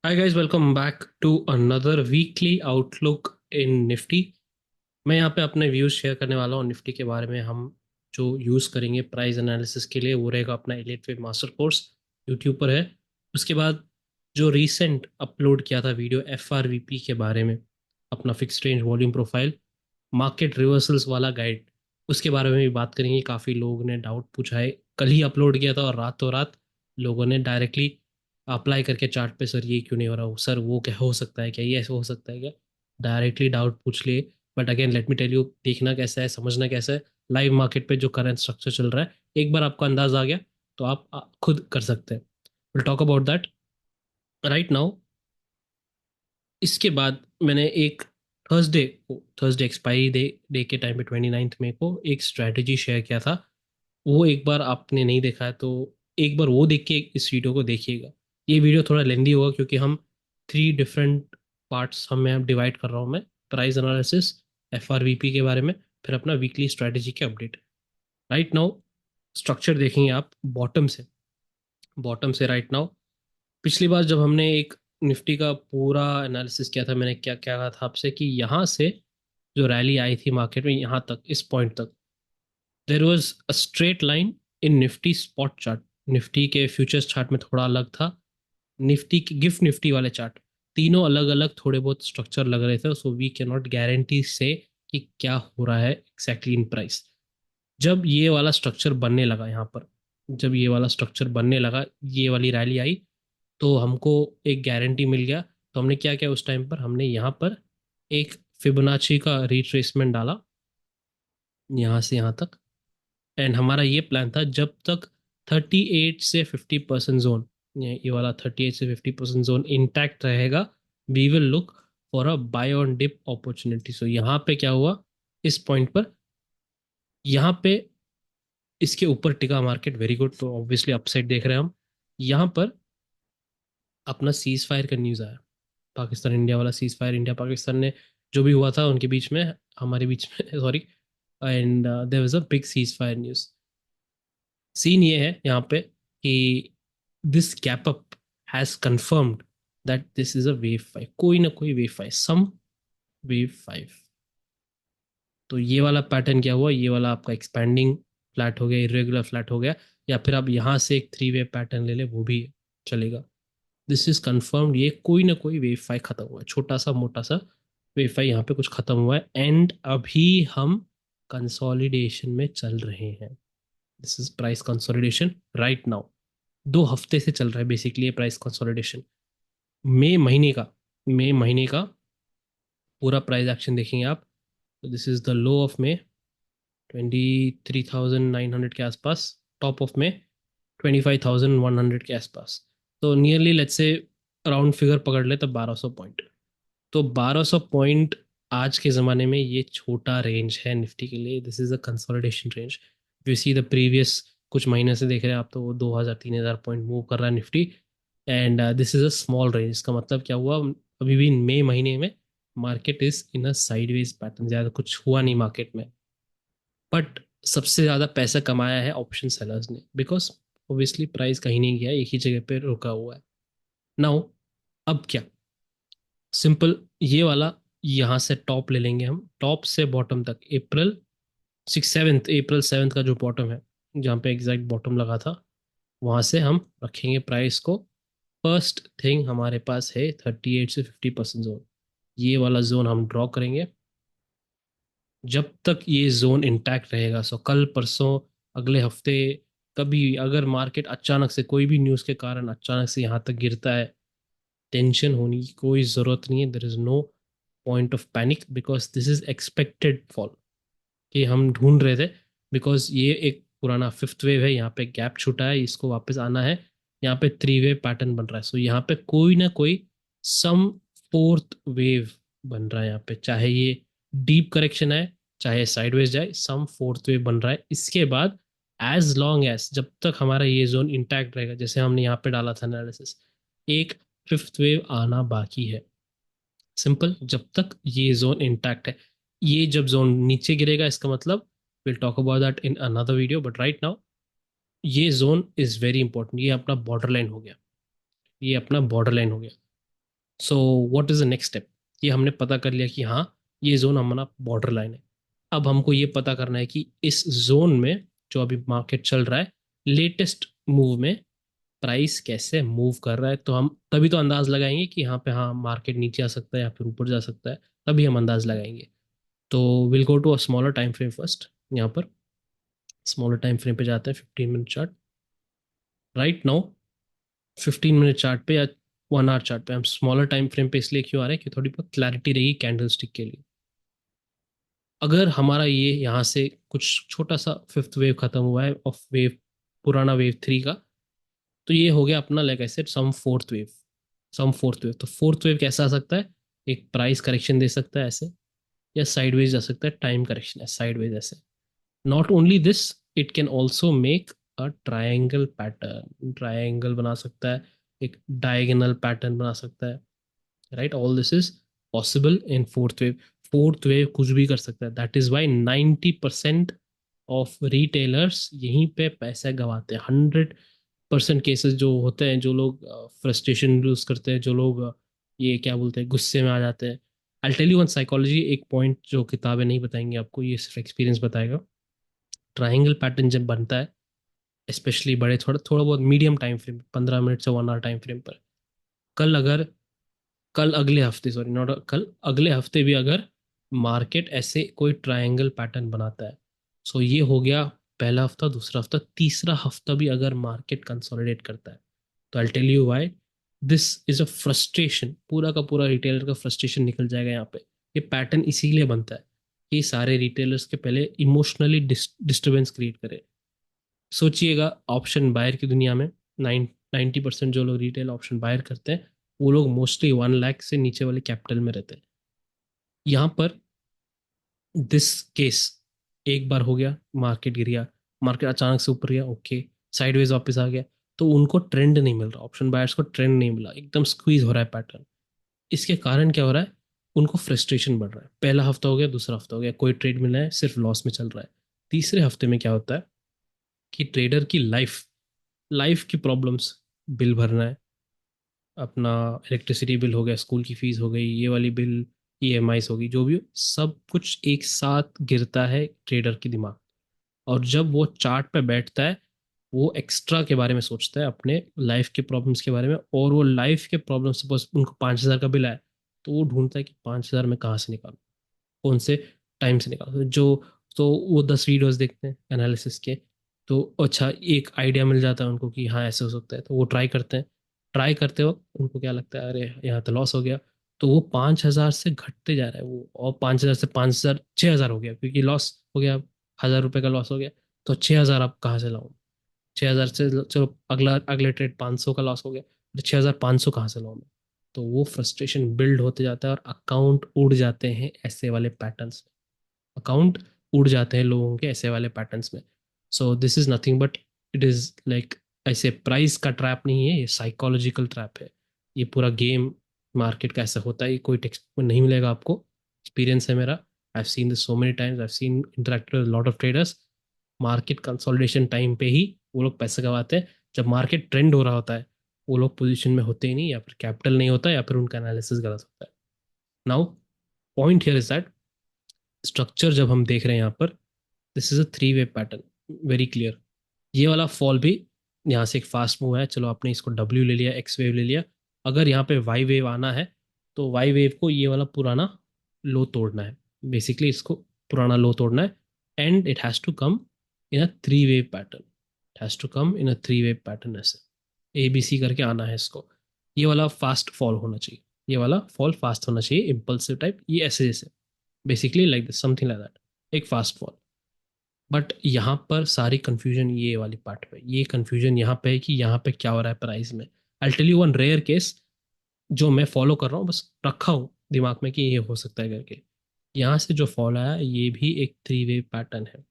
Hi guys, welcome back to another weekly outlook in Nifty. मैं यहाँ पे अपने व्यूज़ शेयर करने वाला हूँ निफ्टी के बारे में। हम जो यूज़ करेंगे प्राइस एनालिसिस के लिए वो रहेगा अपना elite web master course, YouTube पर है। उसके बाद जो रीसेंट अपलोड किया था वीडियो एफआरवीपी के बारे में, अपना fix range volume profile, market reversals वाला गाइड, उसके बारे में भी बात करेंगे। काफ़ी लोगों ने डाउट पूछा है, कल ही अपलोड किया था और रातों रात लोगों ने डायरेक्टली अप्लाई करके चार्ट पे, सर ये क्यों नहीं हो रहा, सर वो क्या हो सकता है, क्या ये ऐसा हो सकता है क्या, डायरेक्टली डाउट पूछ लिए। But again let me tell you, देखना कैसा है, समझना कैसा है, लाइव मार्केट पे जो करंट स्ट्रक्चर चल रहा है, एक बार आपको अंदाज आ गया तो आप खुद कर सकते हैं। Will talk about that right now. इसके बाद मैंने एक थर्सडे एक्सपायरी डे के टाइम पे 29 मई को एक स्ट्रैटेजी शेयर किया था। वो एक बार आपने नहीं देखा है तो एक बार वो देख के इस वीडियो को देखिएगा। ये वीडियो थोड़ा लेंदी होगा क्योंकि हम थ्री डिफरेंट पार्ट्स हम डिवाइड कर रहा हूँ मैं। प्राइस एनालिसिस, एफआरवीपी के बारे में, फिर अपना वीकली स्ट्रैटेजी के अपडेट। राइट नाउ स्ट्रक्चर देखेंगे आप बॉटम से राइट नाउ। पिछली बार जब हमने एक निफ्टी का पूरा एनालिसिस किया था, मैंने क्या क्या कहा था आपसे कि यहाँ से जो रैली आई थी मार्केट में यहाँ तक, इस पॉइंट तक, there was a straight line in Nifty spot chart. Nifty के फ्यूचर्स चार्ट में थोड़ा अलग था, निफ्टी की गिफ्ट निफ्टी वाले चार्ट, तीनों अलग अलग थोड़े बहुत स्ट्रक्चर लग रहे थे। So we can not guarantee से कि क्या हो रहा है एग्जैक्टली इन प्राइस। जब ये वाला स्ट्रक्चर बनने लगा यहाँ पर, जब ये वाला स्ट्रक्चर बनने लगा, ये वाली रैली आई, तो हमको एक गारंटी मिल गया। तो हमने क्या किया उस टाइम पर, हमने यहाँ पर एक फिबोनाची का रिट्रेसमेंट डाला यहाँ से यहाँ तक। एंड हमारा ये प्लान था, जब तक 38 से 50% जोन, ये वाला 38 से 50% जोन इंटैक्ट रहेगा, we will look for a buy on dip opportunity. So यहाँ पे क्या हुआ, इस पॉइंट पर, यहाँ पे इसके ऊपर टिका मार्केट, वेरी गुड। तो ऑब्वियसली अपसाइड देख रहे हैं हम। यहाँ पर अपना सीज फायर का न्यूज़ आया, पाकिस्तान इंडिया वाला सीज फायर, इंडिया पाकिस्तान ने जो भी हुआ था उनके बीच में, हमारे बीच में sorry. And there was a big ceasefire news. Scene ये है यहाँ पे कि this gap up has confirmed that this is a wave five, कोई ना कोई wave five, some wave five. तो ये वाला पैटर्न क्या हुआ, ये वाला आपका एक्सपैंडिंग फ्लैट हो गया, इरेगुलर फ्लैट हो गया, या फिर आप यहाँ से एक थ्री वे पैटर्न ले ले वो भी चलेगा। दिस इज कंफर्म्ड, ये कोई ना कोई वेव फाइव खत्म हुआ है, छोटा सा मोटा सा वेव फाइव यहाँ पे कुछ खत्म हुआ है। एंड अभी हम कंसोलिडेशन में चल रहे हैं। This is price consolidation right now. 2 हफ्ते से चल रहा है बेसिकली ये प्राइस कंसोलिडेशन। मई महीने का मई महीने का पूरा प्राइस एक्शन देखेंगे आप, तो this is the low of May 23,900 के आसपास, टॉप ऑफ में 25,100 के आसपास। तो nearly let's say round figure पकड़ ले तो 1200 पॉइंट। तो 1200 पॉइंट आज के ज़माने में ये छोटा रेंज है निफ्टी के लिए। This is a consolidation range. You see the previous कुछ महीने से देख रहे हैं आप, तो वो 2,000 3,000 पॉइंट मूव कर रहा है Nifty. And this is a small range. इसका मतलब क्या हुआ, अभी भी मई महीने में market is in a sideways pattern, ज़्यादा कुछ हुआ नहीं मार्केट में। बट सबसे ज़्यादा पैसा कमाया है ऑप्शन सेलर्स ने, बिकॉज ओबियसली प्राइस कहीं नहीं गया, एक ही जगह पे रुका हुआ है। नाउ अब क्या, सिंपल, ये वाला यहाँ से टॉप ले लेंगे हम, टॉप से बॉटम तक, अप्रैल 7 का जो बॉटम है, जहाँ पे एग्जैक्ट बॉटम लगा था, वहाँ से हम रखेंगे प्राइस को। फर्स्ट थिंग हमारे पास है 38 से 50% जोन, ये वाला जोन हम ड्रॉ करेंगे। जब तक ये जोन इंटैक्ट रहेगा, सो कल परसों अगले हफ्ते कभी अगर मार्केट अचानक से कोई भी न्यूज़ के कारण अचानक से यहाँ तक गिरता है, टेंशन होने की कोई ज़रूरत नहीं है। There is no point of panic, because this is expected fall, कि हम ढूंढ रहे थे। बिकॉज ये एक पुराना फिफ्थ वेव है, यहाँ पे गैप छूटा है, इसको वापस आना है, यहाँ पे थ्री वेव पैटर्न बन रहा है। सो यहाँ पे कोई ना कोई सम फोर्थ वेव बन रहा है यहाँ पे, चाहे ये डीप करेक्शन है, चाहे साइडवेज जाए, सम फोर्थ वेव बन रहा है। इसके बाद एज लॉन्ग एज, जब तक हमारा ये जोन इंटैक्ट रहेगा, जैसे हमने यहाँ पे डाला था एनालिसिस, एक फिफ्थ वेव आना बाकी है। सिंपल, जब तक ये जोन इंटैक्ट है। ये जब जोन नीचे गिरेगा, इसका मतलब will talk about that in another video, but right now ये जोन इज वेरी इंपॉर्टेंट। ये अपना बॉर्डर लाइन हो गया, ये अपना बॉर्डर लाइन हो गया। So what is the next step? ये हमने पता कर लिया कि हाँ, ये जोन हमारा बॉर्डर लाइन है। अब हमको ये पता करना है कि इस जोन में जो अभी मार्केट चल रहा है, लेटेस्ट मूव में प्राइस कैसे मूव कर रहा है, तो हम तभी तो अंदाज लगाएंगे कि यहाँ पे हाँ मार्केट नीचे आ सकता है या फिर ऊपर जा सकता है। तभी हम अंदाज लगाएंगे। तो will go to a smaller time frame first. यहाँ पर स्मॉलर टाइम फ्रेम पे जाते हैं, 15 minute chart. Right now 15 minute chart पे या 1 आवर चार्ट पे, हम स्मॉलर टाइम फ्रेम पे इसलिए क्यों आ रहे हैं कि थोड़ी बहुत क्लैरिटी रहेगी कैंडल स्टिक के लिए। अगर हमारा ये यहाँ से कुछ छोटा सा फिफ्थ वेव खत्म हुआ है ऑफ वेव, पुराना वेव 3 का, तो ये हो गया अपना like I said some fourth wave. Some fourth wave, तो फोर्थ वेव कैसा आ सकता है? एक प्राइस करेक्शन दे सकता है ऐसे, या साइडवेज जा सकता है, टाइम करेक्शन है साइडवेज ऐसे। Not only this, it can also make a triangle pattern, triangle बना सकता है, एक डायगोनल पैटर्न बना सकता है। Right, all this is possible in fourth wave. Fourth wave कुछ भी कर सकता है, that is why 90% of retailers यहीं पे पैसे गंवाते हैं। 100% केसेस जो होते हैं, जो लोग फ्रस्ट्रेशन यूज करते हैं, जो लोग ये क्या बोलते हैं, गुस्से में आ जाते हैं। I tell you one psychology, एक पॉइंट जो किताबें नहीं बताएंगी आपको, ये सिर्फ एक्सपीरियंस बताएगा। ट्राइंगल पैटर्न जब बनता है, स्पेशली बड़े थोड़ा थोड़ा बहुत मीडियम टाइम फ्रेम, 15 मिनट से 1 आवर टाइम फ्रेम पर, कल अगर कल अगले हफ्ते, सॉरी नॉट कल, अगले हफ्ते भी अगर मार्केट ऐसे कोई ट्रायंगल पैटर्न बनाता है, सो ये हो गया पहला हफ्ता, दूसरा हफ्ता, तीसरा हफ्ता भी अगर मार्केट कंसोलिडेट करता है, तो I tell you why this is a frustration. पूरा का पूरा रिटेलर का फ्रस्ट्रेशन निकल जाएगा यहाँ पे। ये पैटर्न इसीलिए बनता है कि सारे रिटेलर्स के पहले इमोशनली डिस्टरबेंस क्रिएट करे। सोचिएगा, ऑप्शन बायर की दुनिया में 90% जो लोग रिटेल ऑप्शन बायर करते हैं, वो लोग मोस्टली 1 लाख से नीचे वाले कैपिटल में रहते हैं। यहाँ पर दिस केस, एक बार हो गया, मार्केट गिर गया, मार्केट अचानक से ऊपर गया, ओके, साइडवेज वापस आ गया, तो उनको ट्रेंड नहीं मिल रहा, ऑप्शन बायर्स को ट्रेंड नहीं मिला, एकदम स्क्वीज हो रहा है पैटर्न। इसके कारण क्या हो रहा है? उनको फ्रस्ट्रेशन बढ़ रहा है। पहला हफ्ता हो गया, दूसरा हफ्ता हो गया, कोई ट्रेड मिला है, सिर्फ लॉस में चल रहा है। तीसरे हफ्ते में क्या होता है कि ट्रेडर की लाइफ लाइफ की प्रॉब्लम्स, बिल भरना है, अपना इलेक्ट्रिसिटी बिल हो गया, स्कूल की फीस हो गई, ये वाली बिल, ईएमआईस होगी, जो भी हो, सब कुछ एक साथ गिरता है ट्रेडर के दिमाग। और जब वो चार्ट पे बैठता है, वो एक्स्ट्रा के बारे में सोचता है, अपने लाइफ के प्रॉब्लम्स के बारे में। और वो लाइफ के प्रॉब्लम, सपोज उनको 5,000 का बिल आया, तो वो ढूंढता है कि 5,000 मैं कहाँ से निकालूं, कौन से टाइम से निकालूं। तो वो 10 वीडियोस देखते हैं एनालिसिस के, तो अच्छा एक आइडिया मिल जाता है उनको कि हाँ ऐसे हो सकता है, तो वो ट्राई करते हैं। ट्राई करते वक्त उनको क्या लगता है, अरे यहाँ तो लॉस हो गया, तो वो 5,000 से घटते जा रहा है वो, और 5,000 से 5,000, 6,000 हो गया, क्योंकि लॉस हो गया, 1,000 रुपये का लॉस हो गया। तो 6,000 आप कहाँ से लाऊं? 6,000 से चलो, अगला अगले ट्रेड 500 का लॉस हो गया, तो 6,500 कहाँ से लाऊं मैं? तो वो फ्रस्ट्रेशन बिल्ड होते जाता है, और अकाउंट उड़ जाते हैं ऐसे वाले पैटर्न्स। अकाउंट उड़ जाते हैं लोगों के ऐसे वाले पैटर्न्स में। So this is nothing but, it is like, ऐसे प्राइस का ट्रैप नहीं है, ये साइकोलॉजिकल ट्रैप है। ये पूरा गेम मार्केट का ऐसा होता है, ये कोई टेक्स्ट में नहीं मिलेगा आपको। एक्सपीरियंस है मेरा, I have seen this so many times, I have seen interacted with lot of traders. Market consolidation time पे ही वो लोग पैसे कमाते हैं। जब मार्केट ट्रेंड हो रहा होता है, वो लोग पोजीशन में होते ही नहीं, या फिर कैपिटल नहीं होता, या फिर उनका एनालिसिस गलत होता है। Now point here is that, structure जब हम देख रहे हैं यहाँ पर, this is a 3 way pattern, very clear. ये वाला फॉल भी यहाँ से एक फास्ट मूव है, चलो आपने इसको डब्ल्यू ले लिया, एक्स वेव ले लिया। अगर यहाँ पे वाई वेव आना है, तो वाई वेव को ये वाला पुराना लो तोड़ना है, बेसिकली इसको पुराना लो तोड़ना है। And it has to come in a 3 way pattern, it has to come in a 3 way pattern, ऐसे ए बी सी करके आना है इसको। ये वाला फास्ट फॉल होना चाहिए, ये वाला फॉल फास्ट होना चाहिए, इम्पल्सिव टाइप, ये ऐसे जैसे, basically like this, something like that, एक फास्ट फॉल। बट यहाँ पर सारी कंफ्यूजन ये वाली पार्ट पे, ये कंफ्यूजन यहाँ पे है कि यहाँ पे क्या हो रहा है प्राइस में। I tell you one rare case जो मैं फॉलो कर रहा हूँ, बस रखा हूँ दिमाग में कि ये हो सकता है करके। यहाँ से जो फॉल आया, ये भी एक 3 वे पैटर्न है।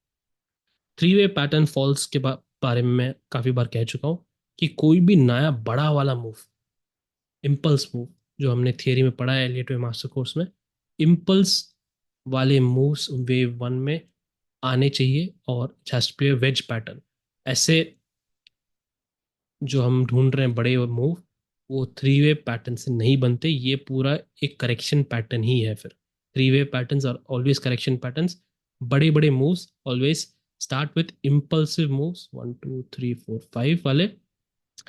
3 वे पैटर्न फॉल्स के बारे में मैं काफी बार कह चुका हूँ कि कोई भी नया बड़ा वाला मूव, इम्पल्स मूव, जो हमने थियरी में पढ़ा है एलियट वे मास्टर कोर्स में, इम्पल्स वाले मूव्स वेव 1 में आने चाहिए, और जस्ट प्ले वेज पैटर्न, ऐसे जो हम ढूंढ रहे हैं बड़े मूव, वो थ्री वे पैटर्न से नहीं बनते, ये पूरा एक करेक्शन पैटर्न ही है। फिर थ्री वे पैटर्न्स और ऑलवेज करेक्शन पैटर्न्स। बड़े बड़े moves always start with impulsive moves, 1 2 3 4 5 वाले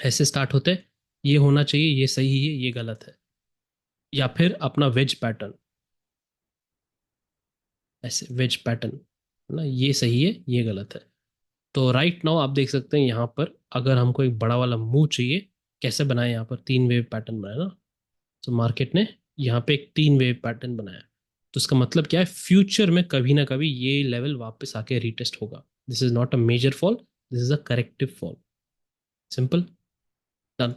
ऐसे स्टार्ट होते हैं। ये होना चाहिए, ये सही है, ये गलत है। या फिर अपना वेज पैटर्न, ऐसे वेज पैटर्न ना, ये सही है, ये गलत है। तो राइट नाउ आप देख सकते हैं यहाँ पर, अगर हमको एक बड़ा वाला मूव चाहिए, कैसे बनाए, यहाँ पर तीन वेव पैटर्न बनाया ना। तो मार्केट ने यहाँ पे एक तीन वेव पैटर्न बनाया। तो इसका मतलब क्या है, फ्यूचर में कभी ना कभी ये लेवल वापस आके रीटेस्ट होगा। This is not a major fall, this is a corrective fall. Simple, done.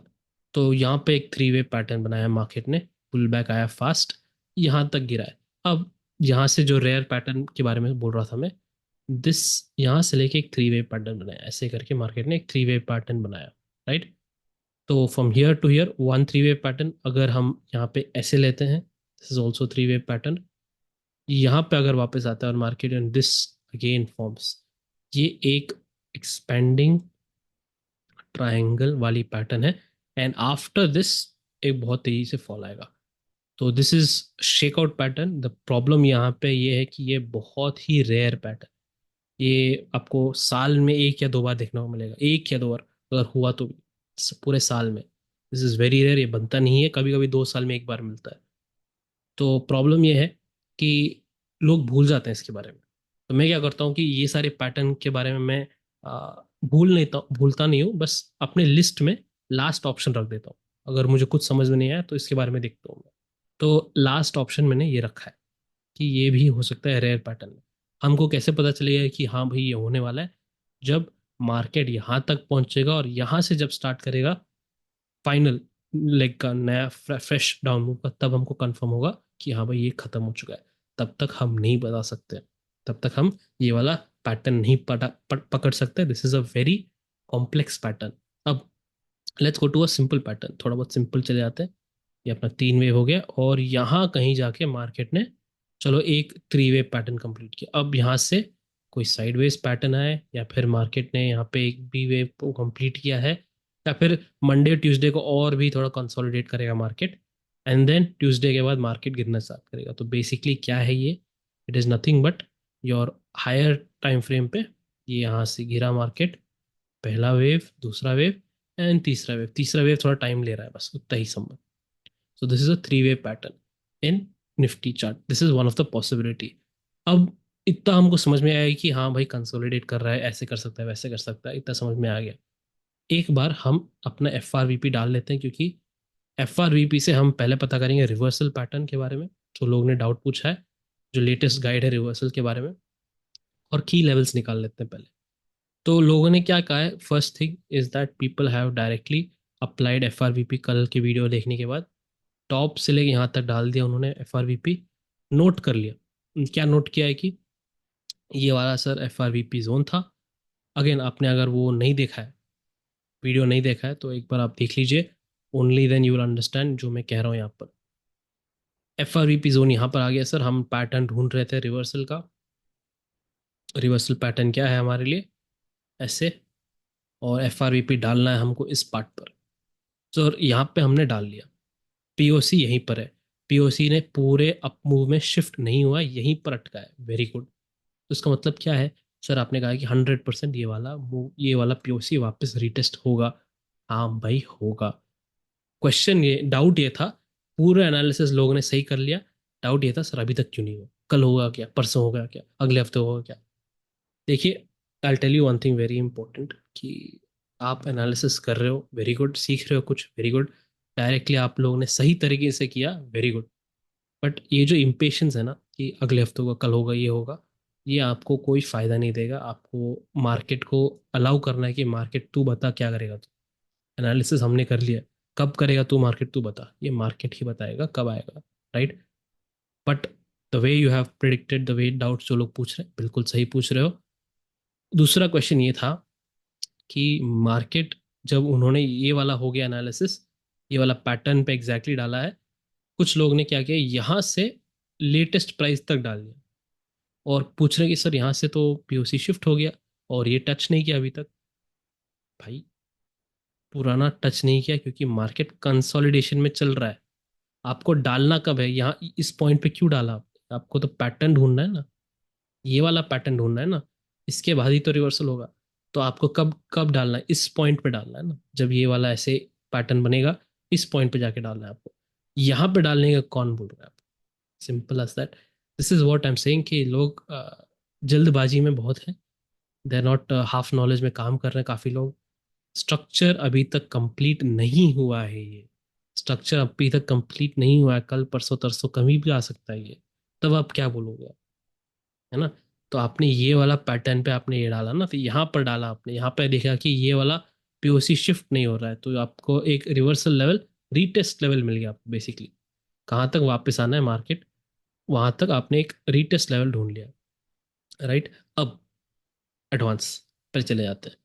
तो यहाँ पे एक थ्री वे पैटर्न बनाया मार्केट ने, पुल बैक आया फास्ट, यहाँ तक गिरा है। अब यहाँ से जो रेयर पैटर्न के बारे में बोल रहा था मैं, दिस, यहाँ से लेके एक थ्री वे पैटर्न बनाया, ऐसे करके मार्केट ने एक थ्री वे पैटर्न बनाया, राइट। तो from here to here one three way pattern, अगर हम यहाँ पे ऐसे लेते हैं, this is also three way pattern. यहाँ पे अगर वापस आता है और market and this again forms, ये एक एक्सपेंडिंग ट्रायंगल वाली पैटर्न है। एंड आफ्टर दिस एक बहुत तेजी से फॉल आएगा। तो this is shakeout pattern. The problem यहाँ पे ये है कि ये बहुत ही रेयर पैटर्न, ये आपको साल में एक या दो बार देखने को मिलेगा, एक या दो बार अगर हुआ तो भी, पूरे साल में। दिस इज वेरी रेयर, ये बनता नहीं है, कभी कभी 2 साल में एक बार मिलता है। तो प्रॉब्लम ये है कि लोग भूल जाते हैं इसके बारे में। तो मैं क्या करता हूँ कि ये सारे पैटर्न के बारे में मैं भूलता नहीं हूँ, बस अपने लिस्ट में लास्ट ऑप्शन रख देता हूँ। अगर मुझे कुछ समझ में नहीं आया तो इसके बारे में देखता हूँ मैं। तो लास्ट ऑप्शन मैंने ये रखा है कि ये भी हो सकता है रेयर पैटर्न में। हमको कैसे पता चलेगा कि हाँ भाई ये होने वाला है, जब मार्केट यहाँ तक पहुंचेगा और यहाँ से जब स्टार्ट करेगा फाइनल लेग का नया फ्रेश डाउन मूव का, तब हमको कंफर्म होगा कि हाँ भाई ये खत्म हो चुका है। तब तक हम नहीं बता सकते, तब तक हम ये वाला पैटर्न नहीं पकड़ सकते। This is a very complex pattern. अब let's go to a simple pattern, थोड़ा बहुत सिंपल चले जाते हैं। ये अपना तीन वेव हो गया और यहाँ कहीं जाके मार्केट ने चलो एक थ्री वेव पैटर्न कंप्लीट किया। अब यहाँ से कोई साइडवेज पैटर्न आए, या फिर मार्केट ने यहाँ पे एक बी वेव को कंप्लीट किया है, या फिर मंडे ट्यूसडे को और भी थोड़ा कंसोलिडेट करेगा मार्केट, एंड देन ट्यूसडे के बाद मार्केट गिरना स्टार्ट करेगा। तो बेसिकली क्या है ये, it is nothing but your higher time frame पे ये यहाँ से गिरा मार्केट, पहला वेव, दूसरा वेव एंड तीसरा वेव। तीसरा वेव थोड़ा टाइम ले रहा है, बस उतना ही संभव। So this is a three-way pattern in Nifty chart, this is one of the possibility. अब इतना हमको समझ में आया कि हाँ भाई कंसोलिडेट कर रहा है, ऐसे कर सकता है, वैसे कर सकता है, इतना समझ में आ गया। एक बार हम अपना एफ आर वी पी डाल लेते हैं, क्योंकि एफ आर वी पी से हम पहले पता करेंगे रिवर्सल पैटर्न के बारे में, जो लोग ने डाउट पूछा है, जो लेटेस्ट गाइड है रिवर्सल के बारे में, और की लेवल्स निकाल लेते हैं पहले। तो लोगों ने क्या कहा है, first thing is that people have directly applied F R V P, कल की वीडियो देखने के बाद टॉप से लेके यहाँ तक डाल दिया उन्होंने F R V P, note कर लिया। क्या नोट किया है कि ये वाला sir F R V P zone था। अगेन आपने अगर वो नहीं देखा है, वीडियो नहीं देखा है, तो एक बार आप देख लीजिए, only then you will understand जो मैं कह रहा हूँ यहाँ पर। F R V P zone यहाँ पर आ गया सर, हम पैटर्न ढूंढ रहे थे रिवर्सल का। रिवर्सल पैटर्न क्या है हमारे लिए, ऐसे, और एफ आर वी पी डालना है हमको इस पार्ट पर। तो यहाँ पे हमने डाल लिया, पीओसी यहीं पर है। पीओसी ने पूरे अप मूव में शिफ्ट नहीं हुआ, यहीं पर अटका है, वेरी गुड। तो इसका मतलब क्या है, सर आपने कहा कि 100% ये वाला मूव, ये वाला पीओसी वापस रिटेस्ट होगा। हाँ भाई होगा। क्वेश्चन ये, डाउट ये था, पूरा एनालिसिस लोगों ने सही कर लिया, डाउट ये था सर अभी तक क्यों नहीं हुआ, कल होगा क्या, परसों होगा क्या, अगले हफ्ते होगा क्या। देखिए, I tell you one thing very important, कि आप एनालिसिस कर रहे हो, वेरी गुड, सीख रहे हो कुछ, वेरी गुड, डायरेक्टली आप लोगों ने सही तरीके से किया, वेरी गुड। बट ये जो इम्पेशंस है ना, कि अगले हफ्ते होगा, कल होगा, ये होगा, ये आपको कोई फायदा नहीं देगा। आपको मार्केट को अलाउ करना है कि मार्केट तू बता क्या करेगा तू। एनालिसिस हमने कर लिया, कब करेगा तू मार्केट, तू बता, ये मार्केट ही बताएगा कब आएगा, right. But the way you have predicted, the way doubt जो लोग पूछ रहे हैं, बिल्कुल सही पूछ रहे हो। दूसरा क्वेश्चन ये था कि मार्केट, जब उन्होंने ये वाला हो गया एनालिसिस, ये वाला पैटर्न पे एग्जैक्टली डाला है, कुछ लोग ने क्या किया, यहाँ से लेटेस्ट प्राइस तक डाल दिया, और पूछ रहे हैं कि सर यहाँ से तो पीओसी शिफ्ट हो गया और ये टच नहीं किया अभी तक। भाई पुराना टच नहीं किया क्योंकि मार्केट कंसोलिडेशन में चल रहा है। आपको डालना कब है यहाँ, इस पॉइंट पे क्यों डाला आपको तो पैटर्न ढूंढना है ना, ये वाला पैटर्न ढूंढना है ना, इसके बाद ही तो रिवर्सल होगा। तो आपको कब कब डालना है, इस पॉइंट पे डालना है ना, जब ये वाला ऐसे पैटर्न बनेगा, इस पॉइंट पे जाके डालना है आपको। यहाँ पे डालने का कौन बोल रहा है आपको? Simple as that. This is what I am saying कि लोग जल्दबाजी में बहुत हैं, they are not half knowledge में काम कर रहे हैं काफ़ी लोग। स्ट्रक्चर अभी तक कंप्लीट नहीं हुआ है, ये स्ट्रक्चर अभी तक कंप्लीट नहीं हुआ है, कल परसों तरसों कभी भी आ सकता है ये। तब आप क्या बोलोगे, है ना? तो आपने ये वाला पैटर्न पे आपने ये डाला ना, तो यहाँ पर डाला आपने, यहाँ पे देखा कि ये वाला पीओसी शिफ्ट नहीं हो रहा है, तो आपको एक रिवर्सल लेवल, रीटेस्ट लेवल मिल गया आपको बेसिकली। कहाँ तक वापस आना है मार्केट, वहां तक आपने एक रीटेस्ट लेवल ढूंढ लिया, राइट? अब एडवांस पर चले जाते हैं।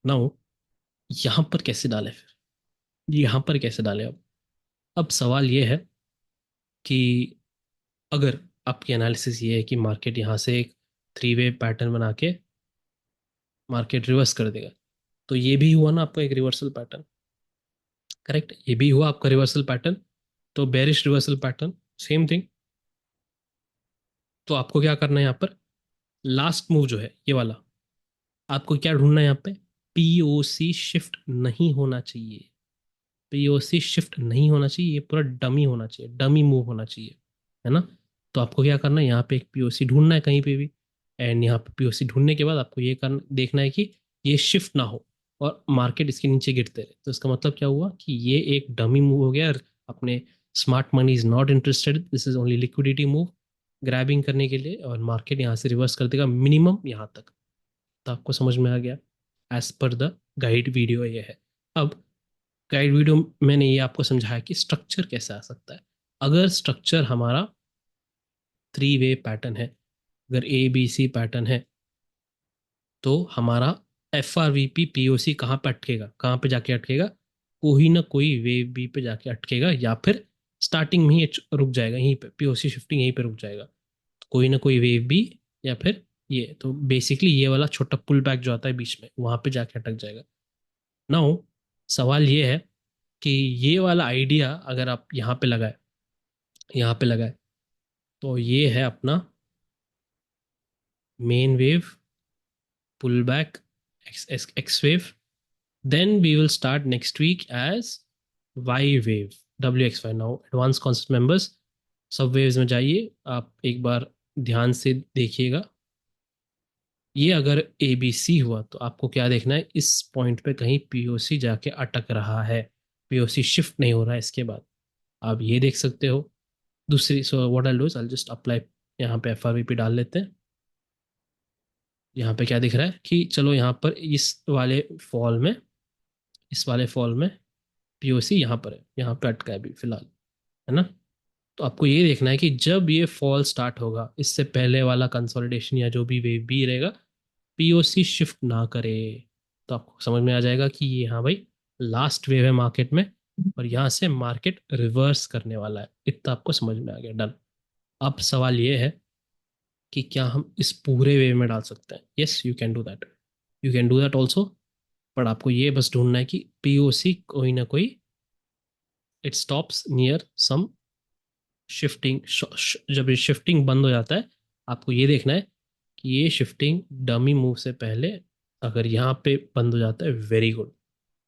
नाउ यहाँ पर कैसे डालें फिर, यहाँ पर कैसे डालें अब सवाल ये है कि अगर आपकी एनालिसिस ये है कि मार्केट यहाँ से एक थ्री वे पैटर्न बना के मार्केट रिवर्स कर देगा, तो ये भी हुआ ना आपका एक रिवर्सल पैटर्न, करेक्ट? ये भी हुआ आपका रिवर्सल पैटर्न, तो bearish reversal pattern, same thing. तो आपको क्या करना है यहाँ पर, लास्ट मूव जो है ये वाला, आपको क्या ढूंढना है यहाँ पे, पीओसी शिफ्ट नहीं होना चाहिए, पीओसी शिफ्ट नहीं होना चाहिए, ये पूरा डमी होना चाहिए, डमी मूव होना चाहिए, है ना? तो आपको क्या करना है, यहाँ पे एक पीओसी ढूंढना है कहीं पे भी, एंड यहाँ पे पीओसी ढूंढने के बाद आपको ये करना, देखना है कि ये शिफ्ट ना हो और मार्केट इसके नीचे गिरते रहे। तो इसका मतलब क्या हुआ कि ये एक डमी मूव हो गया, और अपने smart money is not interested, this is only liquidity move, grabbing करने के लिए, और मार्केट यहाँ से रिवर्स कर देगा मिनिमम यहाँ तक। तो आपको समझ में आ गया, as per the guide video ये है। अब गाइड वीडियो मैंने ये आपको समझाया कि स्ट्रक्चर कैसे आ सकता है। अगर स्ट्रक्चर हमारा थ्री वे पैटर्न है, अगर ए बी सी पैटर्न है, तो हमारा F R V P P O C कहाँ पे अटकेगा, कहाँ पे जाके अटकेगा, कोई ना कोई वेव बी पे जाके अटकेगा, या फिर स्टार्टिंग में ही रुक जाएगा, यहीं पे पी ओ सी शिफ्टिंग यहीं पे रुक जाएगा। तो कोई ना कोई वेव बी, या फिर ये तो बेसिकली ये वाला छोटा पुल बैक जो आता है बीच में, वहां पे जाके अटक जाएगा। नाउ सवाल ये है कि ये वाला आइडिया अगर आप यहाँ पे लगाए, यहाँ पे लगाए, तो ये है अपना main wave, pull back, X wave, then we will start next week as Y wave, W X Y. Now advance concept members, सब वेव्स में जाइए, आप एक बार ध्यान से देखिएगा। ये अगर ए बी सी हुआ तो आपको क्या देखना है, इस पॉइंट पे कहीं पीओसी जाके अटक रहा है, पीओसी शिफ्ट नहीं हो रहा है इसके बाद, आप ये देख सकते हो। दूसरी, so what I do is I just apply, यहाँ पे एफ आर वी पी डाल लेते हैं। यहाँ पे क्या दिख रहा है कि चलो यहाँ पर इस वाले फॉल में, इस वाले फॉल में पीओसी यहाँ पर है, यहाँ पे अटका है अभी फिलहाल, है ना? तो आपको ये देखना है कि जब ये फॉल स्टार्ट होगा, इससे पहले वाला कंसोलिडेशन या जो भी वेव भी रहेगा, पीओसी शिफ्ट ना करे। तो आपको समझ में आ जाएगा कि ये, हाँ भाई, लास्ट वेव है मार्केट में, और यहाँ से मार्केट रिवर्स करने वाला है, इतना आपको समझ में आ गया, डन। अब सवाल ये है कि क्या हम इस पूरे वेव में डाल सकते हैं? Yes, you can do that, you can do that also. पर आपको ये बस ढूंढना है कि पीओसी कोई ना कोई, it stops near some shifting, जब ये शिफ्टिंग बंद हो जाता है, आपको ये देखना है कि ये शिफ्टिंग डमी मूव से पहले अगर यहाँ पे बंद हो जाता है, वेरी गुड।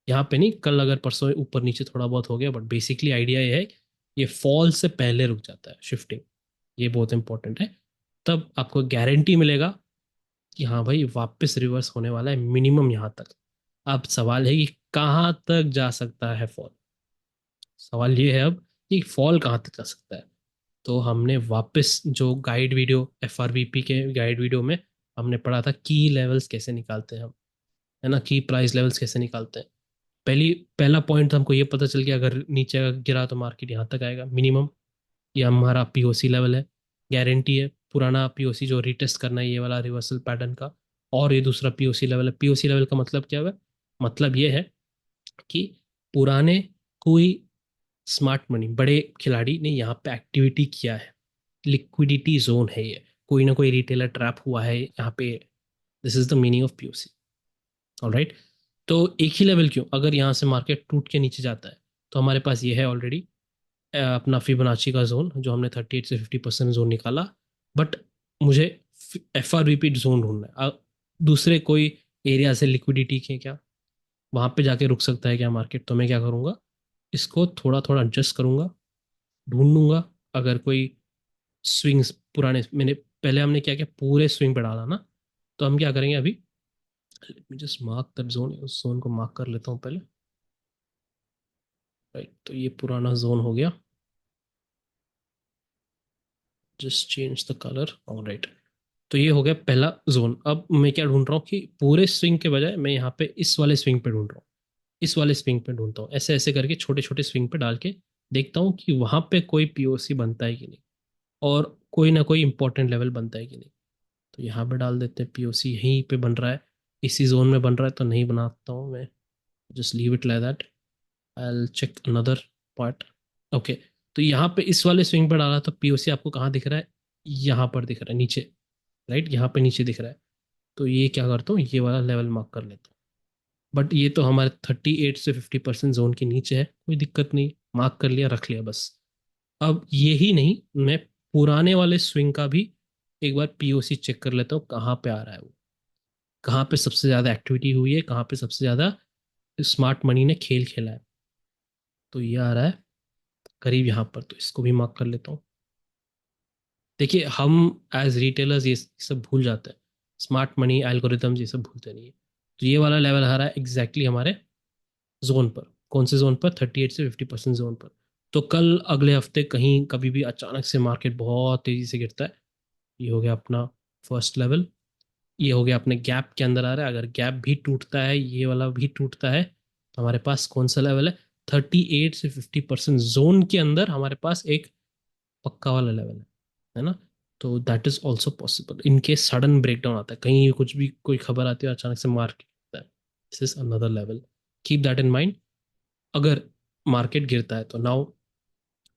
यहाँ पे नहीं, कल अगर परसों ऊपर नीचे थोड़ा बहुत हो गया, बट बेसिकली आइडिया ये है कि ये फॉल से पहले रुक जाता है शिफ्टिंग, ये बहुत इंपॉर्टेंट है। तब आपको गारंटी मिलेगा कि हाँ भाई वापस रिवर्स होने वाला है मिनिमम यहाँ तक। अब सवाल है कि कहाँ तक जा सकता है फॉल, सवाल ये है अब कि फॉल कहाँ तक जा सकता है। तो हमने वापस जो guide video, F R V P के गाइड वीडियो में हमने पढ़ा था की लेवल्स कैसे निकालते हैं हम, है ना, की प्राइस लेवल्स कैसे निकालते हैं। पहला पॉइंट तो हमको ये पता चल गया, अगर नीचे गिरा तो मार्केट यहाँ तक आएगा मिनिमम, ये हमारा पीओसी लेवल है, गारंटी है। पुराना पीओसी जो रिटेस्ट करना है, ये वाला रिवर्सल पैटर्न का। और ये दूसरा पीओसी लेवल है। पीओसी लेवल का मतलब क्या है? मतलब ये है कि पुराने कोई स्मार्ट मनी बड़े खिलाड़ी ने यहाँ पे एक्टिविटी किया है, लिक्विडिटी जोन है ये, कोई ना कोई रिटेलर ट्रैप हुआ है यहाँ पे, this is the meaning of POC. Alright, तो एक ही लेवल क्यों, अगर यहाँ से मार्केट टूट के नीचे जाता है तो हमारे पास ये है ऑलरेडी अपना फिबोनाची का जोन जो हमने 38 से 50% जोन निकाला। बट मुझे FRVP जोन ढूंढना है। दूसरे कोई एरिया से लिक्विडिटी के क्या वहां पे जाके रुक सकता है क्या मार्केट, तो मैं क्या करूंगा, इसको थोड़ा थोड़ा एडजस्ट करूंगा, ढूंढूंगा। अगर कोई स्विंग्स पुराने, मैंने पहले हमने क्या किया, पूरे स्विंग पे डाला ना, तो हम क्या करेंगे अभी, let me just mark that zone, उस जोन को मार्क कर लेता हूँ पहले। राइट, तो ये पुराना जोन हो गया, just change the colour. All right, तो ये हो गया पहला जोन। अब मैं क्या ढूंढ रहा हूँ कि पूरे स्विंग के बजाय मैं यहाँ पे इस वाले स्विंग पे ढूंढ रहा हूँ, इस वाले स्विंग पे ढूंढता हूँ, ऐसे ऐसे करके छोटे छोटे स्विंग पे डाल के देखता हूँ कि वहां पे कोई POC बनता है कि नहीं, और कोई ना कोई इंपॉर्टेंट लेवल बनता है कि नहीं। तो यहाँ पे डाल देते हैं POC यहीं पे बन रहा है, इसी जोन में बन रहा है तो नहीं बनाता हूँ मैं, just leave it like that. I will check another part. Okay, तो यहाँ पे इस वाले स्विंग पर डाला तो POC आपको कहाँ दिख रहा है, यहाँ पर दिख रहा है नीचे। राइट, यहाँ पे नीचे दिख रहा है। तो ये क्या करता हूँ, ये वाला लेवल मार्क कर लेता हूँ। बट ये तो हमारे 38 से 50% जोन के नीचे है, कोई दिक्कत नहीं, मार्क कर लिया, रख लिया बस। अब यही नहीं, मैं पुराने वाले स्विंग का भी एक बार POC चेक कर लेता हूँ, कहाँ पे आ रहा है वो, कहाँ पे सबसे ज़्यादा एक्टिविटी हुई है, कहाँ पे सबसे ज़्यादा स्मार्ट मनी ने खेल खेला है। तो ये आ रहा है करीब यहाँ पर, तो इसको भी मार्क कर लेता हूँ। देखिए, हम एज रिटेलर्स ये सब भूल जाते हैं, स्मार्ट मनी एल्गोरिदम्स ये सब भूलते नहीं है। तो ये वाला लेवल आ रहा है एग्जैक्टली हमारे जोन पर। कौन से जोन पर, 38 से 50% जोन पर। तो कल अगले हफ्ते कहीं कभी भी अचानक से मार्केट बहुत तेजी से गिरता है, ये हो गया अपना फर्स्ट लेवल, ये हो गया अपने गैप के अंदर आ रहा है। अगर गैप भी टूटता है, ये वाला भी टूटता है, तो हमारे पास कौन सा लेवल है, 38 से 50% जोन के अंदर हमारे पास एक पक्का वाला लेवल है ना। तो that is also possible in case sudden breakdown आता है, कहीं कुछ भी कोई खबर आती है अचानक से मार्केट गिरता है, this is another level, keep that in mind. अगर मार्केट गिरता है तो now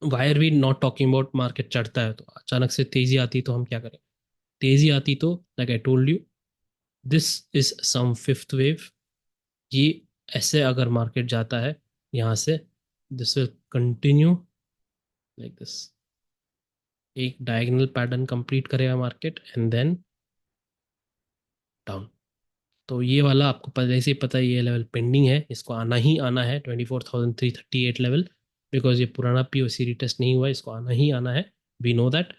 why are we not talking about market चढ़ता है तो अचानक से तेजी आती है तो हम क्या करें। तेजी आती तो like I told you, this is some fifth wave. ये ऐसे अगर मार्केट जाता है यहाँ से, this will continue like this, एक डायगोनल पैटर्न कंप्लीट करेगा मार्केट एंड देन डाउन। तो ये वाला आपको पहले से ही पता है, ये लेवल पेंडिंग है, इसको आना ही आना है 24,338 लेवल, बिकॉज ये पुराना POC रिटेस्ट नहीं हुआ है, इसको आना ही आना है, वी नो दैट।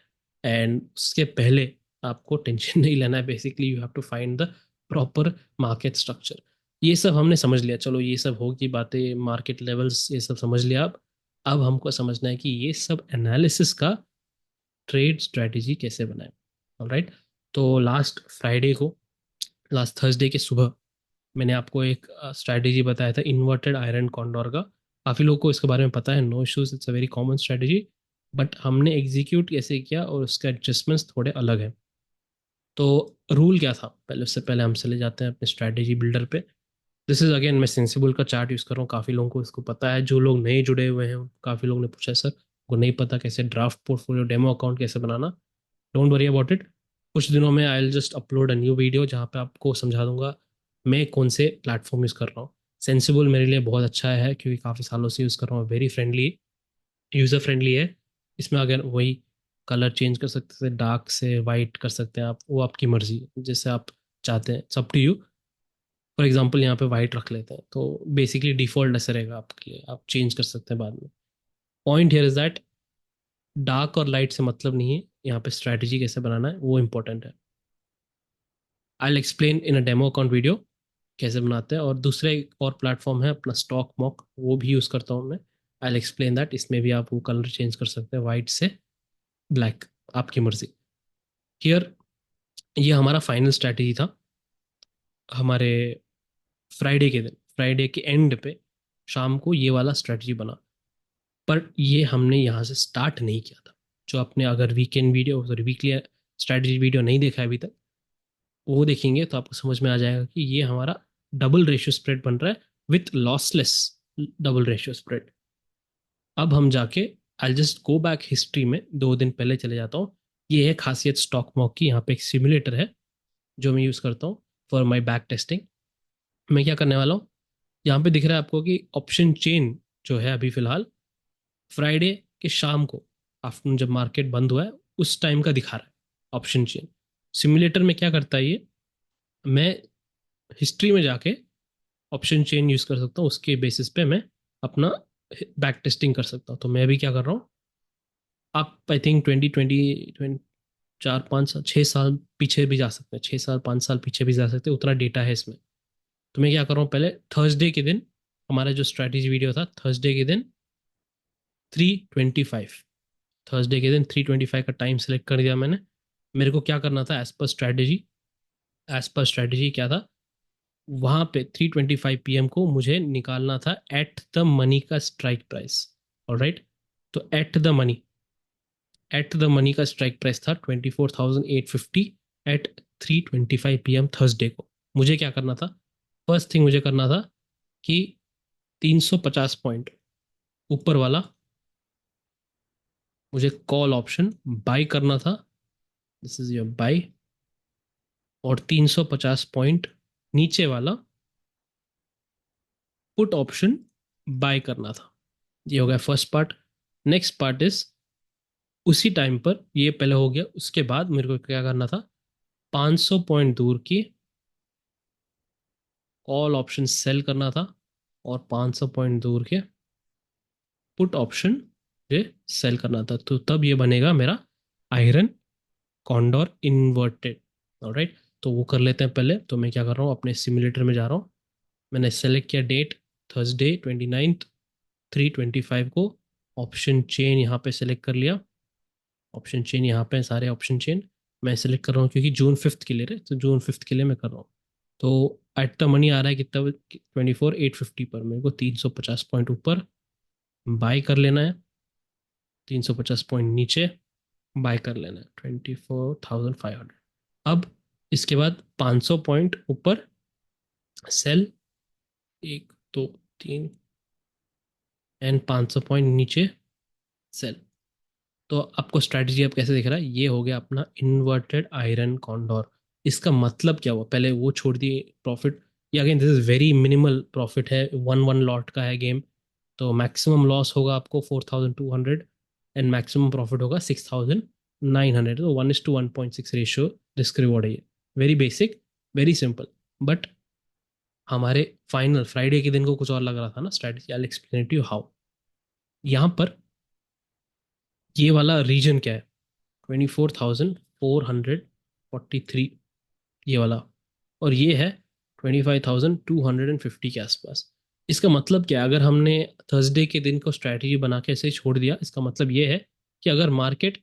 एंड उसके पहले आपको टेंशन नहीं लेना है, basically you have to find the proper market structure. ये सब हमने समझ लिया, चलो ये सब होगी बातें, मार्केट लेवल्स ये सब समझ लिया। अब हमको समझना है कि ये सब एनालिसिस का ट्रेड स्ट्रेटेजी कैसे बनाए। ऑलराइट, तो लास्ट फ्राइडे को, लास्ट थर्सडे के सुबह मैंने आपको एक स्ट्रैटेजी बताया था इन्वर्टेड आयरन कॉन्डोर का। काफ़ी लोगों को इसके बारे में पता है, no issues, it's a very common strategy. But हमने एग्जीक्यूट कैसे किया और उसके एडजस्टमेंट्स थोड़े अलग हैं। तो रूल क्या था, पहले उससे पहले हम चले जाते हैं अपने स्ट्रैटेजी बिल्डर पे। दिस इज अगेन, मैं सेंसिबल का चार्ट यूज़ कर रहा हूँ, काफ़ी लोगों को इसको पता है, जो लोग नए जुड़े हुए हैं काफ़ी लोगों ने पूछा है सर को नहीं पता कैसे ड्राफ्ट पोर्टफोलियो डेमो अकाउंट कैसे बनाना। डोंट वरी अबाउट इट, कुछ दिनों में I will just upload a new video जहाँ पे आपको समझा दूंगा मैं कौन से प्लेटफॉर्म यूज़ कर रहा हूँ। सेंसिबल मेरे लिए बहुत अच्छा है क्योंकि काफ़ी सालों से यूज़ कर रहा हूँ, वेरी फ्रेंडली, यूज़र फ्रेंडली है। इसमें अगर वही कलर चेंज कर सकते हैं, डार्क से वाइट कर सकते हैं आप, वो आपकी मर्जी जैसे आप चाहते हैं, सब टू यू। फॉर एग्जाम्पल यहाँ पे वाइट रख लेते हैं तो बेसिकली डिफॉल्ट ऐसे रहेगा आपके लिए, आप चेंज कर सकते हैं बाद में। Point here is that dark और लाइट से मतलब नहीं है, यहाँ पे स्ट्रैटेजी कैसे बनाना है वो इंपॉर्टेंट है। I explain in a demo account video कैसे बनाते हैं। और दूसरे एक और प्लेटफॉर्म है अपना स्टॉक मॉक, वो भी यूज़ करता हूँ मैं। आई एक्सप्लेन दैट, इसमें भी आप वो कलर चेंज कर सकते हैं वाइट से ब्लैक, आपकी मर्जी। हियर ये हमारा फाइनल स्ट्रैटेजी था हमारे फ्राइडे के दिन, फ्राइडे के एंड पे शाम को ये वाला स्ट्रैटेजी बना। पर ये हमने यहाँ से स्टार्ट नहीं किया था। जो आपने अगर weekend video sorry weekly strategy video नहीं देखा है अभी तक, वो देखेंगे तो आपको समझ में आ जाएगा कि ये हमारा डबल रेशियो स्प्रेड बन रहा है with lossless double ratio spread. अब हम जाके I just go back history में 2 दिन पहले चले जाता हूँ। ये है खासियत स्टॉक मॉक की, यहाँ पे एक सिमुलेटर है जो मैं यूज़ करता हूँ फॉर माई बैक टेस्टिंग। मैं क्या करने वाला हूँ, यहाँ पे दिख रहा है आपको कि ऑप्शन चेन जो है अभी फिलहाल फ्राइडे के शाम को, आफ्टरनून जब मार्केट बंद हुआ है उस टाइम का दिखा रहा है ऑप्शन चेन। सिमुलेटर में क्या करता है ये, मैं हिस्ट्री में जाके ऑप्शन चेन यूज कर सकता हूँ, उसके बेसिस पे मैं अपना बैक टेस्टिंग कर सकता हूँ। तो मैं अभी क्या कर रहा हूँ, आप आई थिंक 2020 4 5 साल 6 साल पीछे भी जा सकते हैं, 6 साल 5 साल पीछे भी जा सकते हैं, उतना डेटा है इसमें। तो मैं क्या कर रहा हूँ, पहले थर्सडे के दिन हमारा जो स्ट्रैटेजी वीडियो था, थर्सडे के दिन 3:25, थर्सडे के दिन 3:25 का टाइम सेलेक्ट कर दिया मैंने। मेरे को क्या करना था एज पर स्ट्रैटेजी, एज पर स्ट्रैटेजी क्या था, वहां पे 3:25 PM को मुझे निकालना था एट द मनी का स्ट्राइक प्राइस। ऑलराइट, तो एट द मनी का स्ट्राइक प्राइस था 24,850 एट 3:25 PM थर्सडे को। मुझे क्या करना था, फर्स्ट थिंग मुझे करना था कि 350 पॉइंट ऊपर वाला मुझे कॉल ऑप्शन बाय करना था, दिस इज योर बाय। और 350 पॉइंट नीचे वाला पुट ऑप्शन बाय करना था। ये हो गया first part. Next part is, उसी टाइम पर ये पहले हो गया, उसके बाद मेरे को क्या करना था, 500 पॉइंट दूर की कॉल ऑप्शन सेल करना था, और 500 पॉइंट दूर के पुट ऑप्शन ये सेल करना था। तो तब ये बनेगा मेरा आयरन कॉन्डोर इन्वर्टेड। ऑलराइट, तो वो कर लेते हैं पहले। तो मैं क्या कर रहा हूँ, अपने सिमुलेटर में जा रहा हूँ, मैंने सेलेक्ट किया डेट थर्सडे 29th 3:25 को, ऑप्शन चेन यहाँ पे सेलेक्ट कर लिया। ऑप्शन चेन यहाँ पे सारे ऑप्शन चेन मैं सेलेक्ट कर रहा हूँ, क्योंकि जून 5th के लिए रहे, तो जून 5th के लिए मैं कर रहा हूँ। तो एट द मनी आ रहा है कितना, 24,850 पर। मेरे को 350 पॉइंट ऊपर बाय कर लेना है, 350 पॉइंट नीचे बाय कर लेना है, 24,500। अब इसके बाद 500 पॉइंट ऊपर सेल, 1 2 3, एंड 500 पॉइंट नीचे सेल। तो आपको स्ट्रैटेजी अब कैसे दिख रहा है, ये हो गया अपना इन्वर्टेड आयरन कॉन्डोर। इसका मतलब क्या हुआ, पहले वो छोड़ दिए प्रॉफिट। ये again this is very minimal profit है, वन वन लॉट का है गेम। तो मैक्सिमम लॉस होगा आपको 4,200 एंड मैक्सिमम प्रॉफिट होगा 6,900। तो 1:1.6 रेशियो रिस्क रिवॉर्ड है ये। Very basic, very simple. But हमारे फाइनल फ्राइडे के दिन को कुछ और लग रहा था ना strategy, I explain to you how. यहाँ पर ये वाला रीजन क्या है, 24,443, ये वाला। और ये है 25,250 के आसपास। इसका मतलब क्या है, अगर हमने थर्सडे के दिन को स्ट्रैटेजी बना के ऐसे ही छोड़ दिया, इसका मतलब ये है कि अगर मार्केट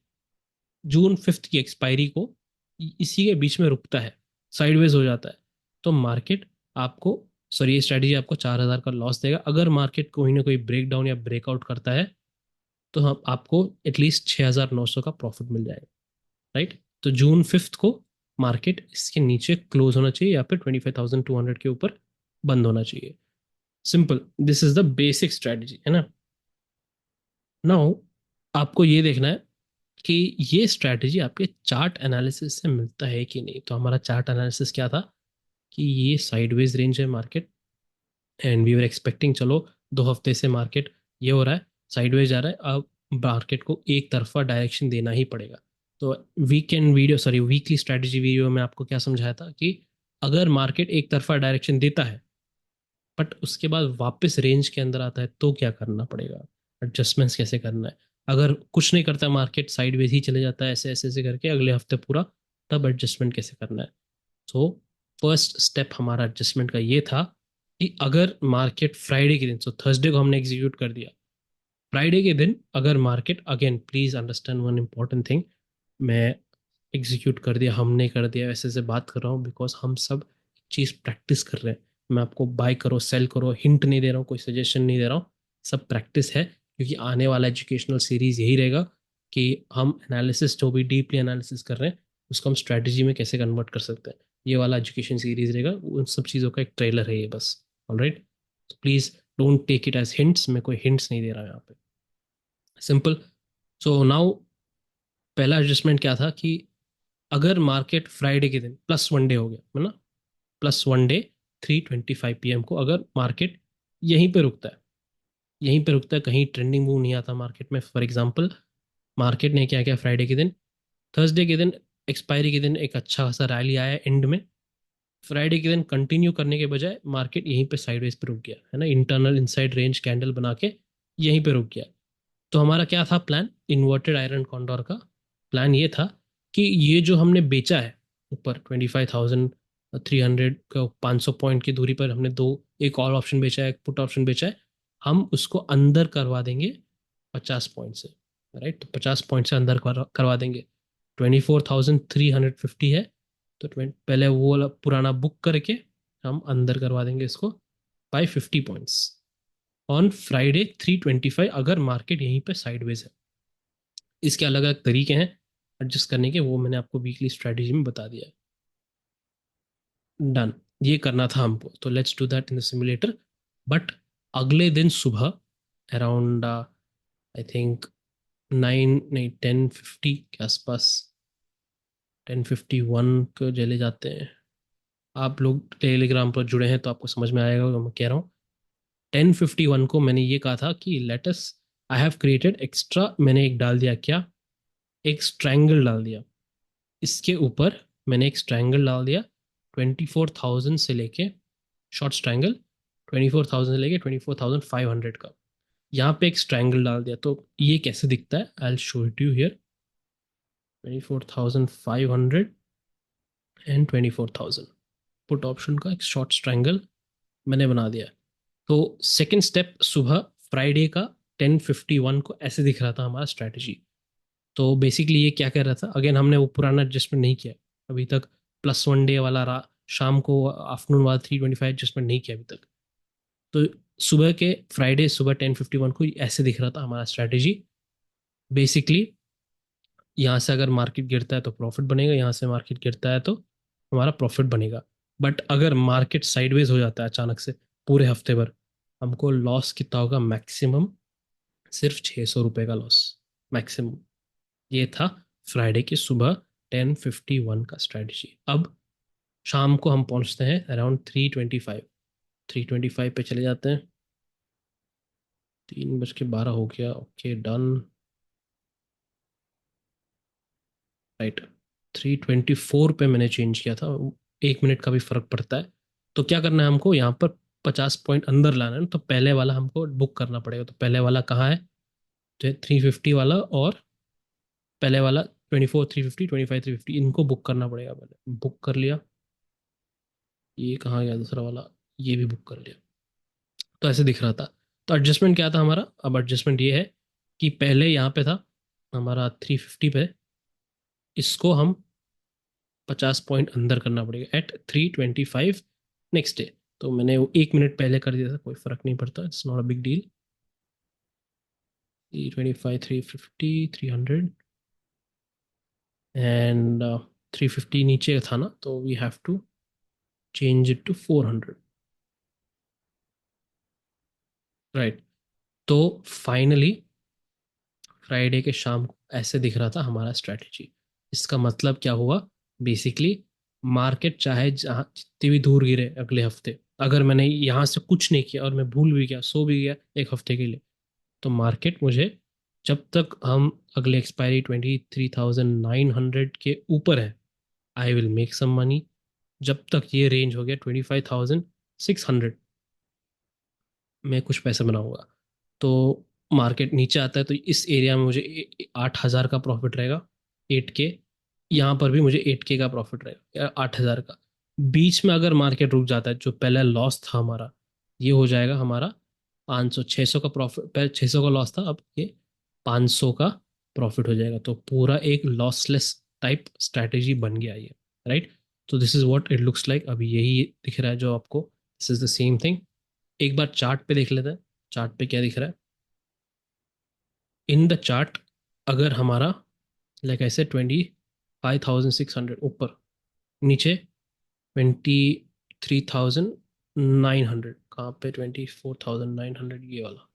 जून 5th की एक्सपायरी को इसी के बीच में रुकता है, साइडवेज हो जाता है, तो मार्केट आपको, सॉरी ये स्ट्रैटेजी आपको 4,000 का लॉस देगा। अगर मार्केट कोई ना कोई ब्रेकडाउन या ब्रेकआउट करता है, तो हम आपको एटलीस्ट 6,900 का प्रॉफिट मिल जाएगा। राइट, तो जून 5th को मार्केट इसके नीचे क्लोज होना चाहिए, या फिर 25,200 के ऊपर बंद होना चाहिए। Simple, this is the basic strategy, है ना। नाउ आपको ये देखना है कि ये स्ट्रैटेजी आपके चार्ट एनालिसिस से मिलता है कि नहीं। तो हमारा चार्ट एनालिसिस क्या था कि ये साइडवेज रेंज है market, and we were expecting, चलो 2 हफ्ते से मार्केट ये हो रहा है, साइडवेज जा रहा है, अब मार्केट को एक तरफा डायरेक्शन देना ही पड़ेगा। तो weekend video, sorry weekly strategy video में आपको क्या समझाया था कि अगर मार्केट एक तरफा डायरेक्शन देता है बट उसके बाद वापस रेंज के अंदर आता है, तो क्या करना पड़ेगा, एडजस्टमेंट्स कैसे करना है। अगर कुछ नहीं करता मार्केट, साइडवेज ही चले जाता है ऐसे ऐसे ऐसे करके अगले हफ्ते पूरा, तब एडजस्टमेंट कैसे करना है। तो फर्स्ट स्टेप हमारा एडजस्टमेंट का ये था कि अगर मार्केट फ्राइडे के दिन, सो थर्सडे को हमने एग्जीक्यूट कर दिया, फ्राइडे के दिन अगर market, again please understand one important thing, मैं एग्जीक्यूट कर दिया, हमने कर दिया, ऐसे ऐसे बात कर रहा हूँ बिकॉज हम सब चीज़ प्रैक्टिस कर रहे हैं। मैं आपको बाय करो सेल करो हिंट नहीं दे रहा हूँ, कोई सजेशन नहीं दे रहा हूँ, सब प्रैक्टिस है। क्योंकि आने वाला एजुकेशनल सीरीज यही रहेगा कि हम एनालिसिस जो भी डीपली एनालिसिस कर रहे हैं उसको हम स्ट्रैटेजी में कैसे कन्वर्ट कर सकते हैं। ये वाला एजुकेशन सीरीज रहेगा, उन सब चीज़ों का एक ट्रेलर है ये बस। Alright, please don't take it as hints, मैं कोई हिंट्स नहीं दे रहा हूँ यहाँ पे, सिंपल। सो नाउ पहला एडजस्टमेंट क्या था कि अगर मार्केट फ्राइडे के दिन +1 डे हो गया है ना, +1 डे 3:25 PM को अगर मार्केट यहीं पे रुकता है, यहीं पे रुकता है, कहीं ट्रेंडिंग मूव नहीं आता मार्केट में। फॉर एग्जांपल मार्केट ने क्या किया फ्राइडे के दिन, थर्सडे के दिन, एक्सपायरी के दिन एक अच्छा खासा रैली आया एंड में। फ्राइडे के दिन कंटिन्यू करने के बजाय मार्केट यहीं पे साइडवेज पे रुक गया है ना, इंटरनल इनसाइड रेंज कैंडल बना के यहीं पे रुक गया। तो हमारा क्या था प्लान, इन्वर्टेड आयरन कॉन्डोर का प्लान ये था कि ये जो हमने बेचा है ऊपर 25,300 का 500 पॉइंट की दूरी पर हमने दो, एक ऑल ऑप्शन बेचा है, एक पुट ऑप्शन बेचा है, हम उसको अंदर करवा देंगे 50 पॉइंट से। राइट, तो 50 पॉइंट से अंदर करवा देंगे। 24,350 है, तो पहले वो वाला पुराना बुक करके हम अंदर करवा देंगे इसको बाई 50 पॉइंट्स ऑन फ्राइडे 325, अगर मार्केट यहीं पे साइडवेज है। इसके अलग अलग तरीके हैं एडजस्ट करने के, वो मैंने आपको वीकली स्ट्रेटेजी में बता दिया है। डन, ये करना था हमको, तो let's do that in the simulator. But अगले दिन सुबह अराउंड आई थिंक 9 नहीं 10:50 के आसपास, 10:51 को चले जाते हैं। आप लोग टेलीग्राम पर जुड़े हैं तो आपको समझ में आएगा जो मैं कह रहा हूँ। 10:51 को मैंने ये कहा था कि let's, I have created extra, मैंने एक डाल दिया क्या, एक स्ट्रैंगल डाल दिया इसके ऊपर। मैंने एक स्ट्रैंगल डाल दिया 24,000 से लेके, शॉर्ट स्ट्रैंगल 24,000 से लेके 24,500 का, यहाँ पे एक स्ट्रैंगल डाल दिया। तो ये कैसे दिखता है, I will show it you here. 24,500 and 24,000 put option का एक शॉर्ट स्ट्रैंगल मैंने बना दिया। तो सेकेंड स्टेप सुबह फ्राइडे का 10:51 को ऐसे दिख रहा था हमारा स्ट्रैटेजी। तो बेसिकली ये क्या कर रहा था, अगेन हमने वो पुराना एडजस्टमेंट नहीं किया अभी तक, +1 डे वाला शाम को आफ्टरनून वाला 325 एडजस्टमेंट नहीं किया अभी तक। तो सुबह के फ्राइडे सुबह 10:51 को ऐसे दिख रहा था हमारा स्ट्रैटेजी। बेसिकली यहाँ से अगर मार्केट गिरता है तो प्रॉफिट बनेगा, यहाँ से मार्केट गिरता है तो हमारा प्रॉफिट बनेगा। बट अगर मार्केट साइडवेज हो जाता है अचानक से पूरे हफ्ते भर, हमको लॉस कितना होगा, मैक्सिमम सिर्फ 600 रुपये का लॉस, मैक्सिमम। ये था फ्राइडे की सुबह 10:51 का स्ट्रेटजी। अब शाम को हम पहुंचते हैं अराउंड 3:25, 3:25 पे चले जाते हैं। 3:12 हो गया, ओके डन। राइट, 3:24 पे मैंने चेंज किया था, 1 मिनट का भी फर्क पड़ता है। तो क्या करना है हमको, यहाँ पर 50 पॉइंट अंदर लाना है, तो पहले वाला हमको बुक करना पड़ेगा। तो पहले वाला कहाँ है, तो 350 वाला, और पहले वाला 24,350, 25,350, इनको बुक करना पड़ेगा। मैंने बुक कर लिया। ये कहाँ गया दूसरा वाला, ये भी बुक कर लिया। तो ऐसे दिख रहा था। तो एडजस्टमेंट क्या था हमारा, अब एडजस्टमेंट ये है कि पहले यहाँ पे था हमारा 350 पे, इसको हम 50 पॉइंट अंदर करना पड़ेगा एट 325 नेक्स्ट डे। तो मैंने वो 1 मिनट पहले कर दिया था, कोई फर्क नहीं पड़ता, it's not a big deal. 325, 350, 300 and 350 नीचे था ना, तो we have to change it to 400। Right, तो फाइनली फ्राइडे के शाम को ऐसे दिख रहा था हमारा स्ट्रैटेजी। इसका मतलब क्या हुआ, बेसिकली मार्केट चाहे जहाँ जितनी भी दूर गिरे अगले हफ्ते, अगर मैंने यहाँ से कुछ नहीं किया और मैं भूल भी गया, सो भी गया एक हफ्ते के लिए, तो मार्केट मुझे, जब तक हम अगले एक्सपायरी 23,900 के ऊपर है, I will make some money. जब तक ये रेंज हो गया 25,600, मैं कुछ पैसे बनाऊंगा। तो मार्केट नीचे आता है तो इस एरिया में मुझे 8,000 का प्रॉफिट रहेगा, 8K। यहाँ पर भी मुझे 8K का प्रॉफिट रहेगा या 8,000 का। बीच में अगर मार्केट रुक जाता है, जो पहला लॉस था हमारा, ये हो जाएगा हमारा 500, 600 का प्रॉफिट, पहले 600 का लॉस था, अब ये 500 का प्रॉफिट हो जाएगा। तो पूरा एक लॉसलेस टाइप स्ट्रैटेजी बन गया ये। राइट, तो this is what it looks like. अभी यही दिख रहा है जो आपको, this is the same thing. एक बार चार्ट पे देख लेते हैं, चार्ट पे क्या दिख रहा है। इन द चार्ट, अगर हमारा लाइक ऐसे 25,600 ऊपर, नीचे 23,900, कहाँ पे 24,900, ये वाला,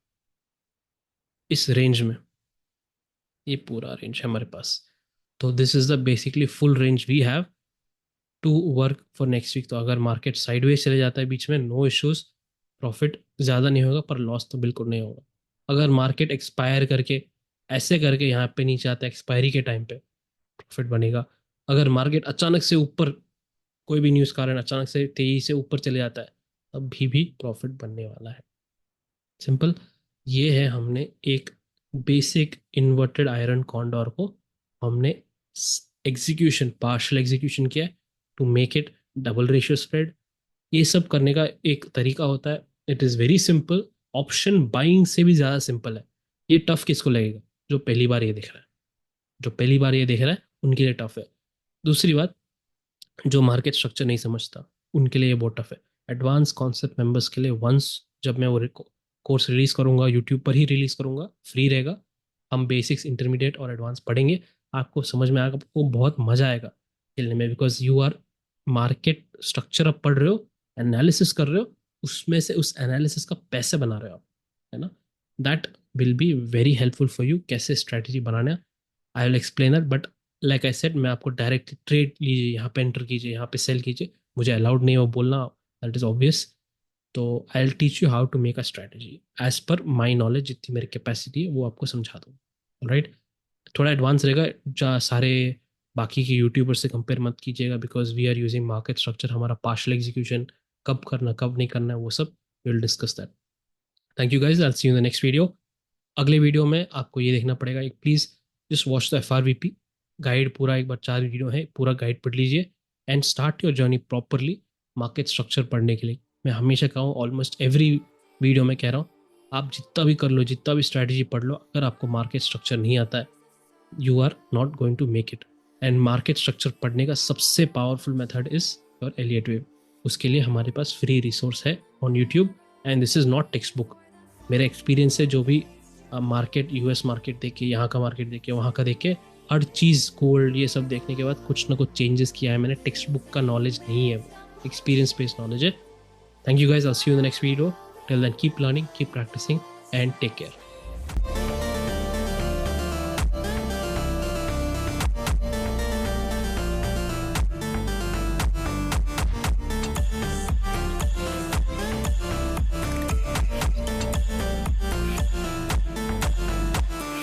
इस रेंज में, ये पूरा रेंज है हमारे पास। तो this is the basically full range we have to work for next week. तो अगर मार्केट साइडवेज चले जाता है बीच में, नो इश्यूज, प्रॉफिट ज़्यादा नहीं होगा पर लॉस तो बिल्कुल नहीं होगा। अगर मार्केट एक्सपायर करके ऐसे करके यहाँ पे नीचे आता है एक्सपायरी के टाइम पे, प्रॉफिट बनेगा। अगर मार्केट अचानक से ऊपर, कोई भी न्यूज़ कारण अचानक से तेजी से ऊपर चले जाता है, तब भी प्रॉफिट बनने वाला है। सिंपल। ये है, हमने एक बेसिक इन्वर्टेड आयरन कॉन्डोर को हमने एग्जीक्यूशन, पार्शियल एग्जीक्यूशन किया है to make it double ratio spread. ये सब करने का एक तरीका होता है, it is very simple. Option buying से भी ज़्यादा सिंपल है। ये टफ किसको लगेगा? जो पहली बार ये देख रहा है। जो पहली बार ये देख रहा है उनके लिए टफ है। दूसरी बात, जो मार्केट स्ट्रक्चर नहीं समझता उनके लिए ये बहुत टफ है। एडवांस कॉन्सेप्ट मेंबर्स के लिए वंस जब मैं वो कोर्स रिलीज करूंगा, यूट्यूब पर ही रिलीज करूंगा, फ्री रहेगा। हम बेसिक्स, इंटरमीडिएट और एडवांस पढ़ेंगे। आपको समझ में आएगा, आपको बहुत मजा आएगा खेलने में, because you are market structure अब पढ़ रहे हो, एनालिसिस कर रहे हो, उसमें से उस एनालिसिस का पैसे बना रहे हो आप, है ना। That will be very helpful for you, कैसे स्ट्रैटेजी बनाना है। I will explain it, but like I said, मैं आपको डायरेक्ट ट्रेड लीजिए, यहाँ पे एंटर कीजिए, यहाँ पे सेल कीजिए, मुझे अलाउड नहीं है वो बोलना, दैट इज ऑब्वियस। तो I will teach you how to make a strategy as per my knowledge, जितनी मेरी कैपेसिटी है वो आपको समझा दूँ। राइट। थोड़ा एडवांस रहेगा, जहाँ सारे बाकी के यूट्यूबर से कंपेयर मत कीजिएगा, because we are using market structure, हमारा पार्शियल एग्जीक्यूशन, कब करना कब नहीं करना है वो सब will discuss that. Thank you guys, I see you in the next video. अगले वीडियो में आपको ये देखना पड़ेगा, एक please just watch the FRVP guide, पूरा एक बार 4 वीडियो है, पूरा गाइड पढ़ लीजिए and start your journey properly market structure पढ़ने के लिए। मैं हमेशा कहूँ, ऑलमोस्ट एवरी वीडियो में कह रहा हूँ, आप जितना भी कर लो, जितना भी स्ट्रैटेजी पढ़ लो, अगर आपको मार्केट स्ट्रक्चर नहीं आता है, you are not going to make it. And market structure पढ़ने का सबसे powerful method is your Elliott wave. उसके लिए हमारे पास फ्री रिसोर्स है on YouTube, and this is not text book. मेरा एक्सपीरियंस है, जो भी मार्केट, यूएस मार्केट देख के, यहाँ का मार्केट देख के, वहाँ का देख के, हर चीज़ गोल्ड ये सब देखने के बाद कुछ ना कुछ चेंजेस किया है मैंने। टेक्स्ट बुक का नॉलेज नहीं है, एक्सपीरियंस बेस्ड नॉलेज है। Thank you guys, I see you in the next video. Till then keep learning, keep practicing and take care.